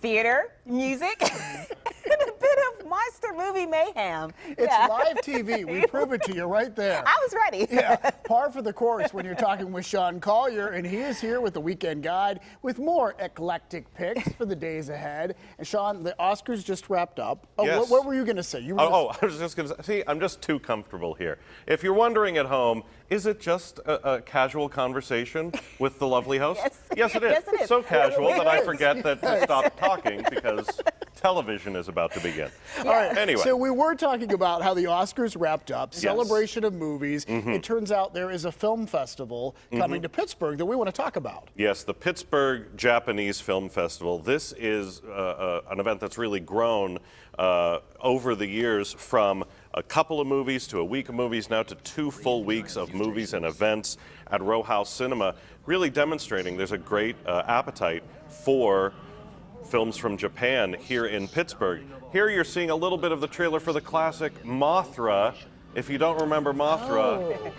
theater, music, and a bit of monster movie mayhem. It's live TV. We prove it to you right there. I was ready. Yeah, par for the course when you're talking with Sean Collier, and he is here with the Weekend Guide with more eclectic picks for the days ahead. And Sean, the Oscars just wrapped up. Oh, yes. what were you going to say? I was just going to say, see, I'm just too comfortable here. If you're wondering at home, is it just a casual conversation with the lovely host? Yes, it is. Yes, it is. So casual that I forget to stop talking because television is about to begin. All right. Anyway. So we were talking about how the Oscars wrapped up, celebration of movies. It turns out there is a film festival coming to Pittsburgh that we want to talk about. Yes, the Pittsburgh Japanese Film Festival. This is an event that's really grown over the years from a couple of movies to a week of movies, now to 2 full weeks of movies and events at Row House Cinema, really demonstrating there's a great appetite for films from Japan here in Pittsburgh. Here you're seeing a little bit of the trailer for the classic Mothra. If you don't remember Mothra,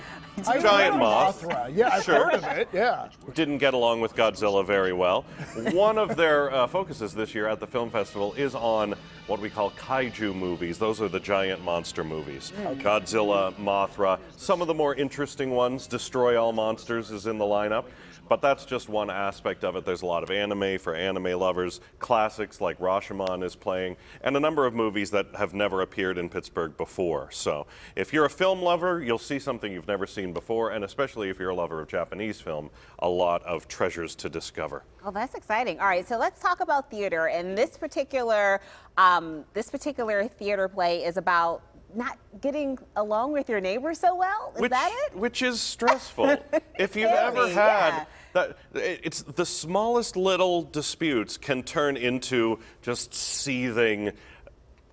giant moth. Mothra. Yeah, I've heard of it. Yeah. Didn't get along with Godzilla very well. One of their focuses this year at the film festival is on what we call kaiju movies. Those are the giant monster movies. Godzilla, Mothra. Some of the more interesting ones, Destroy All Monsters is in the lineup. But that's just one aspect of it. There's a lot of anime for anime lovers, classics like Rashomon is playing, and a number of movies that have never appeared in Pittsburgh before. So if you're a film lover, you'll see something you've never seen before, and especially if you're a lover of Japanese film, a lot of treasures to discover. Oh, that's exciting. All right, so let's talk about theater. And this particular theater play is about not getting along with your neighbors so well? Is that it? Which is stressful. If you've ever had that, it's the smallest little disputes can turn into just seething,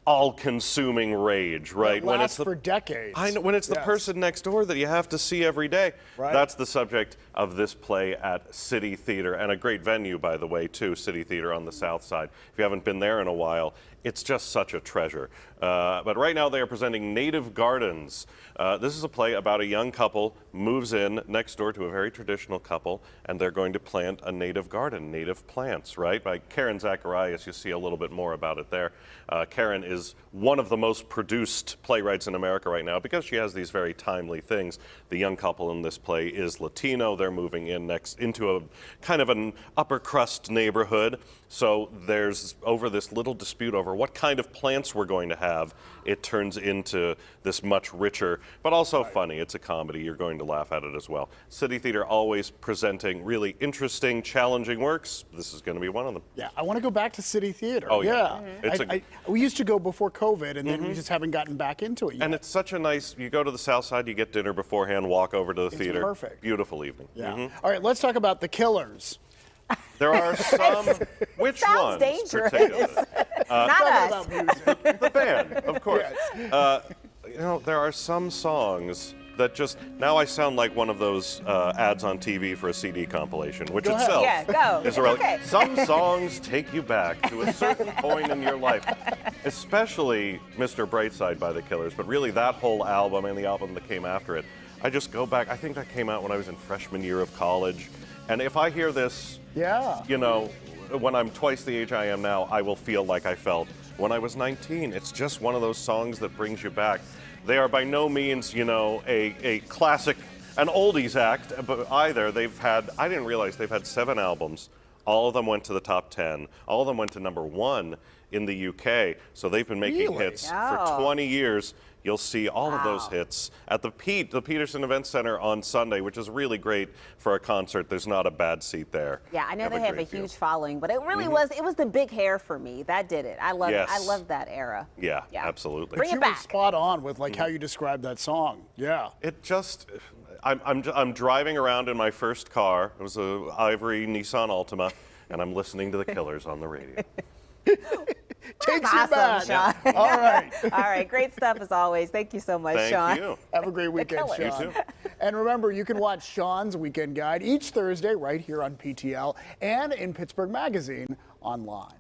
all-consuming rage, right? It lasts for decades. I know, when it's the person next door that you have to see every day. Right. That's the subject of this play at City Theater, and a great venue, by the way, too, City Theater on the south side. If you haven't been there in a while, it's just such a treasure. But right now they are presenting Native Gardens. This is a play about a young couple moves in next door to a very traditional couple, and they're going to plant a native garden, native plants, right? By Karen Zacharias, you see a little bit more about it there. Karen is one of the most produced playwrights in America right now because she has these very timely things. The young couple in this play is Latino. They're moving in next into a kind of an upper crust neighborhood. So there's over this little dispute over what kind of plants we're going to have. It turns into this much richer, but also funny. It's a comedy. You're going to laugh at it as well. City Theater always presenting really interesting, challenging works. This is going to be one of them. Yeah, I want to go back to City Theater. Oh, yeah. We used to go before COVID, and then we just haven't gotten back into it yet. And it's such a nice, you go to the south side, you get dinner beforehand, walk over to the theater. Perfect. Beautiful evening. Yeah. All right, let's talk about The Killers. There are some, which Sounds ones dangerous. particularly? Not us. About music. The band, of course. Yes. You know, there are some songs that just, now I sound like one of those ads on TV for a CD compilation, which Go ahead. itself Yeah, go. is a relic. Okay. Some songs take you back to a certain point in your life, especially Mr. Brightside by The Killers, but really that whole album and the album that came after it. I just go back, I think that came out when I was in freshman year of college, and if I hear this, you know, when I'm twice the age I am now, I will feel like I felt when I was 19. It's just one of those songs that brings you back. They are by no means, you know, a classic, an oldies act, but either. They've had, I didn't realize they've had 7 albums. All of them went to the top 10. All of them went to #1 in the UK. So they've been making hits for 20 years. You'll see all of those hits at the Peterson Event Center on Sunday, which is really great for a concert. There's not a bad seat there. Yeah, I know they have a huge following, but it really was the big hair for me. That did it. I love that era. Yeah, absolutely. Bring it You back. were spot on with like how you described that song. Yeah. It just, I'm driving around in my first car. It was a ivory Nissan Altima, and I'm listening to The Killers on the radio. Takes you Awesome, back. Sean. All right. All right, great stuff as always. Thank you so much, Sean. Thank you. Have a great weekend, Killers. Sean. You too. And remember, you can watch Sean's Weekend Guide each Thursday right here on PTL and in Pittsburgh Magazine online.